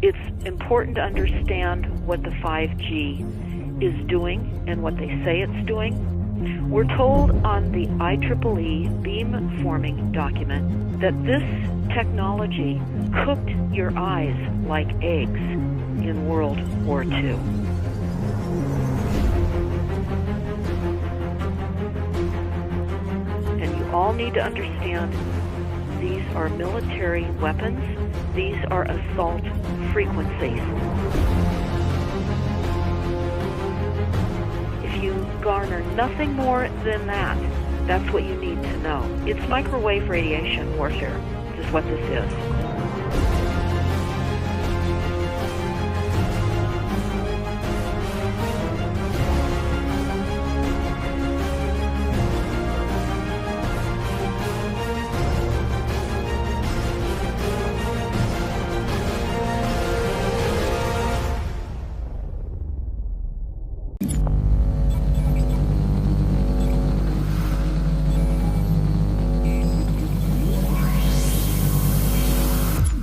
It's important to understand what the 5G is doing and what they say it's doing. We're told on the IEEE beamforming document that this technology cooked your eyes like eggs in World War II. And you all need to understand these are military weapons. These are assault frequencies. If you garner nothing more than that, that's what you need to know. It's microwave radiation warfare, is what this is.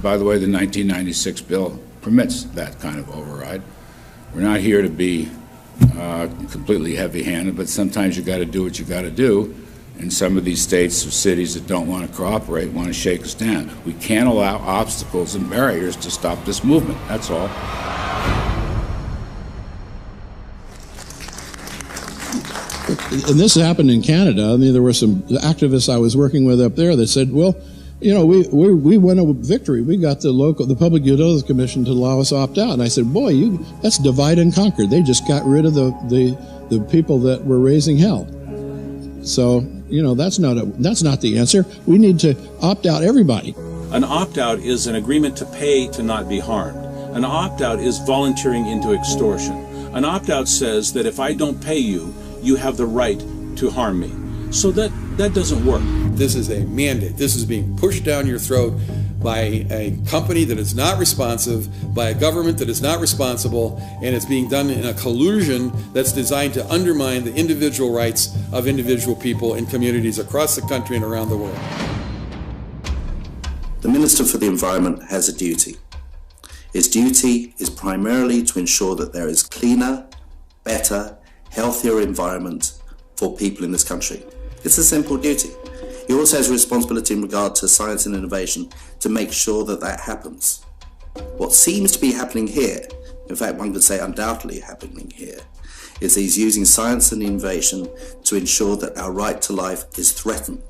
By the way, the 1996 bill permits that kind of override. We're not here to be completely heavy-handed, but sometimes you got to do what you got to do. And some of these states or cities that don't want to cooperate want to shake us down. We can't allow obstacles and barriers to stop this movement. That's all. And this happened in Canada. I mean, there were some activists I was working with up there that said, well, you know, we won a victory. We got the Public Utilities Commission to allow us to opt out. And I said, boy, that's divide and conquer. They just got rid of the people that were raising hell. So, you know, that's not the answer. We need to opt out everybody. An opt-out is an agreement to pay to not be harmed. An opt-out is volunteering into extortion. An opt-out says that if I don't pay you, you have the right to harm me. So that doesn't work. This is a mandate. This is being pushed down your throat by a company that is not responsive, by a government that is not responsible, and it's being done in a collusion that's designed to undermine the individual rights of individual people in communities across the country and around the world. The Minister for the Environment has a duty. His duty is primarily to ensure that there is cleaner, better, healthier environment for people in this country. It's a simple duty. He also has a responsibility in regard to science and innovation to make sure that that happens. What seems to be happening here, in fact one could say undoubtedly happening here, is he's using science and innovation to ensure that our right to life is threatened.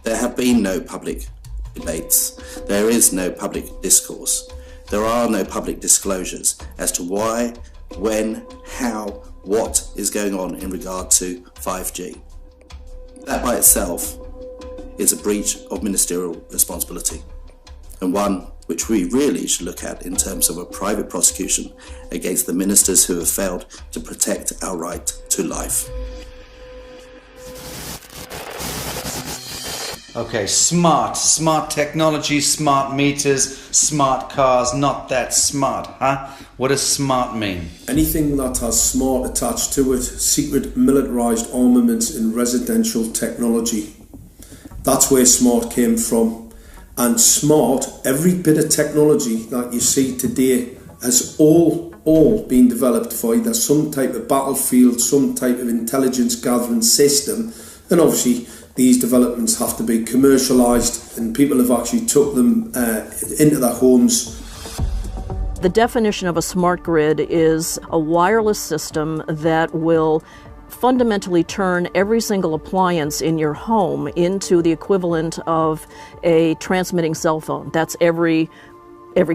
There have been no public debates. There is no public discourse. There are no public disclosures as to why, when, how, what is going on in regard to 5G. That by itself is a breach of ministerial responsibility, and one which we really should look at in terms of a private prosecution against the ministers who have failed to protect our right to life. Okay, smart technology, smart meters, smart cars, not that smart, huh? What does smart mean? Anything that has smart attached to it, secret militarised armaments in residential technology. That's where smart came from. And smart, every bit of technology that you see today has all been developed for either some type of battlefield, some type of intelligence gathering system, and obviously these developments have to be commercialised, and people have actually took them into their homes. The definition of a smart grid is a wireless system that will fundamentally turn every single appliance in your home into the equivalent of a transmitting cell phone. That's every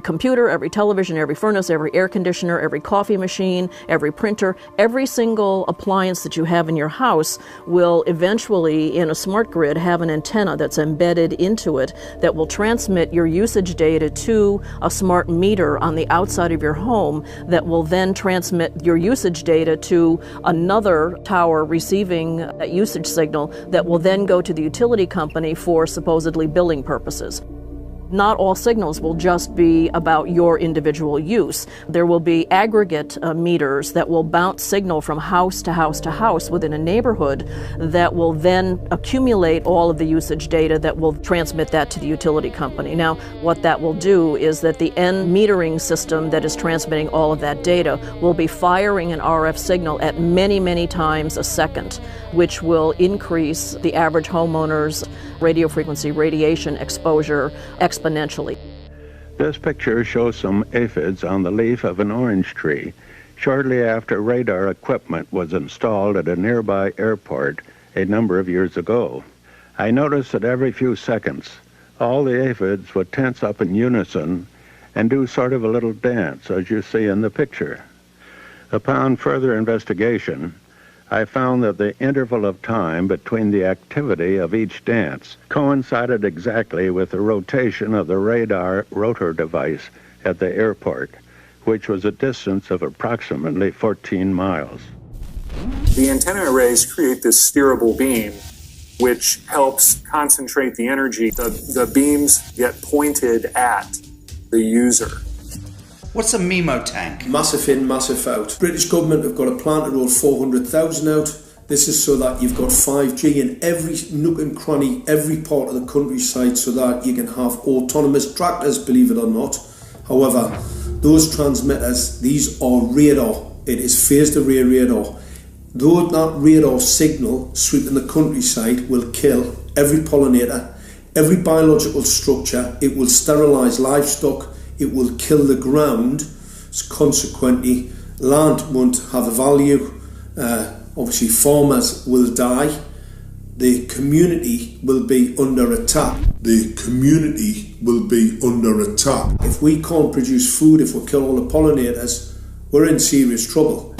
computer, every television, every furnace, every air conditioner, every coffee machine, every printer, every single appliance that you have in your house will eventually, in a smart grid, have an antenna that's embedded into it that will transmit your usage data to a smart meter on the outside of your home that will then transmit your usage data to another tower receiving that usage signal that will then go to the utility company for supposedly billing purposes. Not all signals will just be about your individual use. There will be aggregate meters that will bounce signal from house to house to house within a neighborhood that will then accumulate all of the usage data that will transmit that to the utility company. Now, what that will do is that the end metering system that is transmitting all of that data will be firing an RF signal at many, many times a second, which will increase the average homeowner's radio frequency radiation exposure exponentially. This picture shows some aphids on the leaf of an orange tree shortly after radar equipment was installed at a nearby airport a number of years ago. I noticed that every few seconds, all the aphids would tense up in unison and do sort of a little dance, as you see in the picture. Upon further investigation, I found that the interval of time between the activity of each dance coincided exactly with the rotation of the radar rotor device at the airport, which was a distance of approximately 14 miles. The antenna arrays create this steerable beam, which helps concentrate the energy. The beams get pointed at the user. What's a MIMO tank? Massive in, massive out. British government have got a plan to roll 400,000 out. This is so that you've got 5G in every nook and cranny, every part of the countryside, so that you can have autonomous tractors, believe it or not. However, those transmitters, these are radar. It is phased array radar. Though that radar signal sweeping the countryside will kill every pollinator, every biological structure, it will sterilise livestock, it will kill the ground, so consequently land won't have a value, obviously farmers will die, the community will be under attack. The community will be under attack. If we can't produce food, if we kill all the pollinators, we're in serious trouble.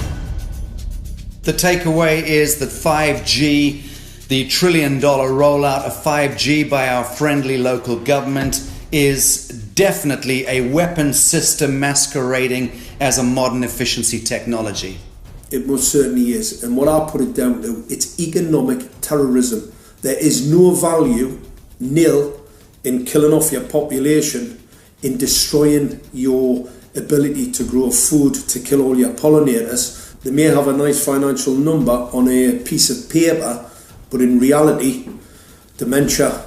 The takeaway is that 5G, the $1 trillion rollout of 5G by our friendly local government, is definitely a weapon system masquerading as a modern efficiency technology. It most certainly is. And what I put it down to, it's economic terrorism. There is no value, nil, in killing off your population, in destroying your ability to grow food, to kill all your pollinators. They may have a nice financial number on a piece of paper, but in reality, dementia,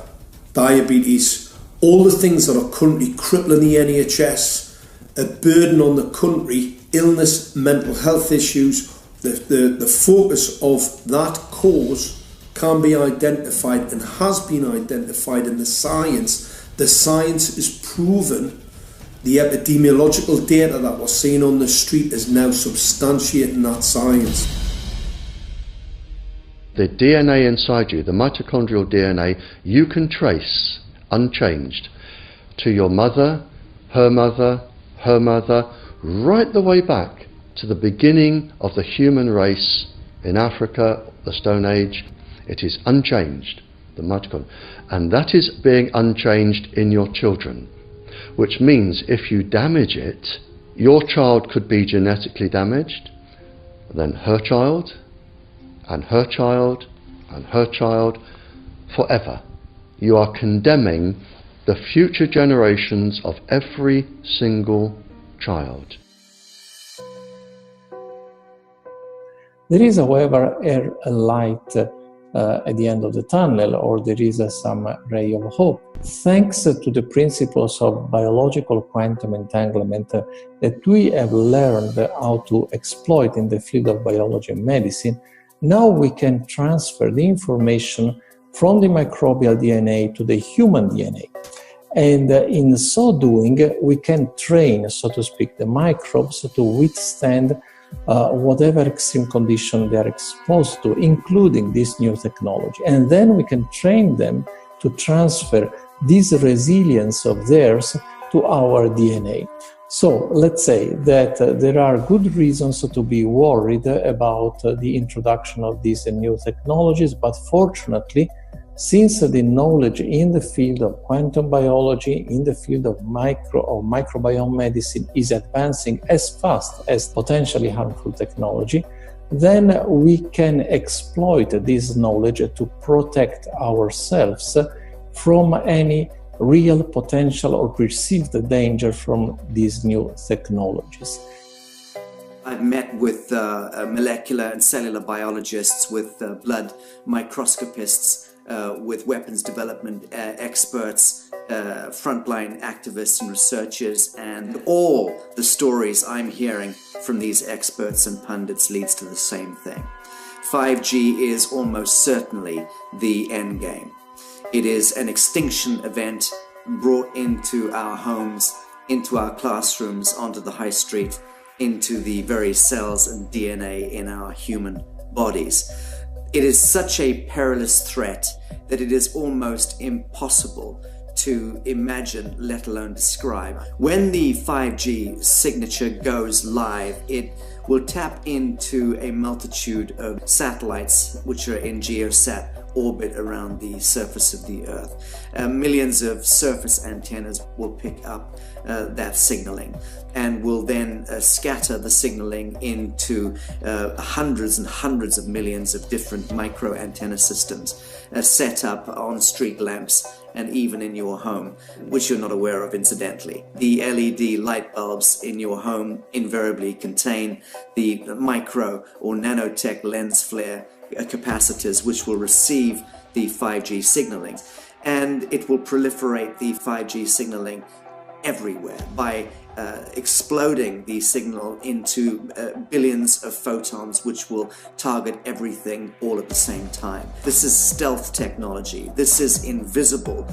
diabetes, all the things that are currently crippling the NHS, a burden on the country, illness, mental health issues, the focus of that cause can be identified and has been identified in the science. The science is proven. The epidemiological data that we're seeing on the street is now substantiating that science. The DNA inside you, the mitochondrial DNA, you can trace unchanged to your mother, her mother, her mother, right the way back to the beginning of the human race in Africa, the Stone Age. It is unchanged, the mitochondria, and that is being unchanged in your children, which means if you damage it, your child could be genetically damaged, then her child, and her child, and her child, forever. You are condemning the future generations of every single child. There is, however, a light at the end of the tunnel, or there is some ray of hope. Thanks to the principles of biological quantum entanglement that we have learned how to exploit in the field of biology and medicine, now we can transfer the information from the microbial DNA to the human DNA. And in so doing, we can train, so to speak, the microbes to withstand whatever extreme condition they are exposed to, including this new technology. And then we can train them to transfer this resilience of theirs to our DNA. So let's say that there are good reasons to be worried about the introduction of these new technologies, but fortunately, since the knowledge in the field of quantum biology, in the field of microbiome medicine is advancing as fast as potentially harmful technology, then we can exploit this knowledge to protect ourselves from any real potential or perceived danger from these new technologies. I've met with molecular and cellular biologists, with blood microscopists, with weapons development experts, frontline activists and researchers, and all the stories I'm hearing from these experts and pundits leads to the same thing. 5G is almost certainly the end game. It is an extinction event brought into our homes, into our classrooms, onto the high street, into the very cells and DNA in our human bodies. It is such a perilous threat that it is almost impossible to imagine, let alone describe. When the 5G signature goes live, it will tap into a multitude of satellites which are in geosat orbit around the surface of the Earth. Millions of surface antennas will pick up that signaling and will then scatter the signaling into hundreds and hundreds of millions of different micro antenna systems set up on street lamps and even in your home, which you're not aware of incidentally. The LED light bulbs in your home invariably contain the micro or nanotech lens flare capacitors which will receive the 5G signaling, and it will proliferate the 5G signaling everywhere by exploding the signal into billions of photons which will target everything all at the same time. This is stealth technology. This is invisible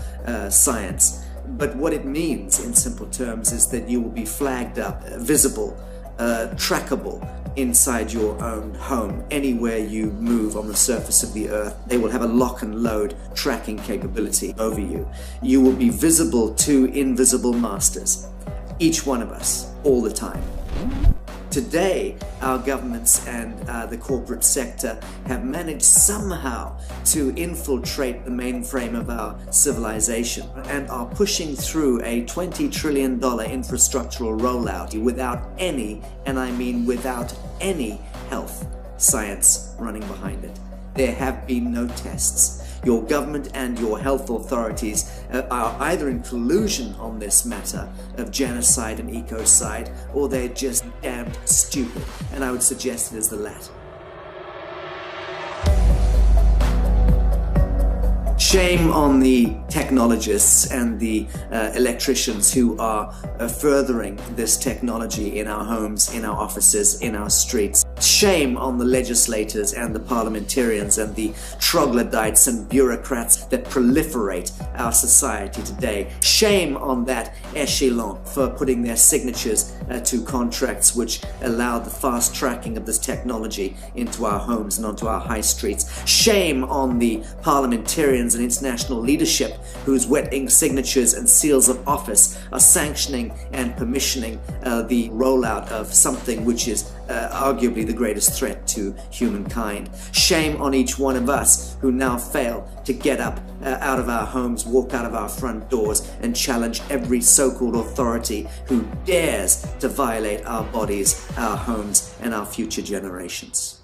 science. But what it means in simple terms is that you will be flagged up, visible, trackable inside your own home. Anywhere you move on the surface of the Earth, they will have a lock and load tracking capability over you. You will be visible to invisible masters, each one of us, all the time. Today, our governments and the corporate sector have managed somehow to infiltrate the mainframe of our civilization and are pushing through a $20 trillion infrastructural rollout without any, and I mean without any, health science running behind it. There have been no tests. Your government and your health authorities are either in collusion on this matter of genocide and ecocide, or they're just damned stupid, and I would suggest it is the latter. Shame on the technologists and the electricians who are furthering this technology in our homes, in our offices, in our streets. Shame on the legislators and the parliamentarians and the troglodytes and bureaucrats that proliferate our society today. Shame on that echelon for putting their signatures to contracts which allow the fast tracking of this technology into our homes and onto our high streets. Shame on the parliamentarians and international leadership whose wet ink signatures and seals of office are sanctioning and permissioning the rollout of something which is arguably the greatest threat to humankind. Shame on each one of us who now fail to get up out of our homes, walk out of our front doors, and challenge every so-called authority who dares to violate our bodies, our homes, and our future generations.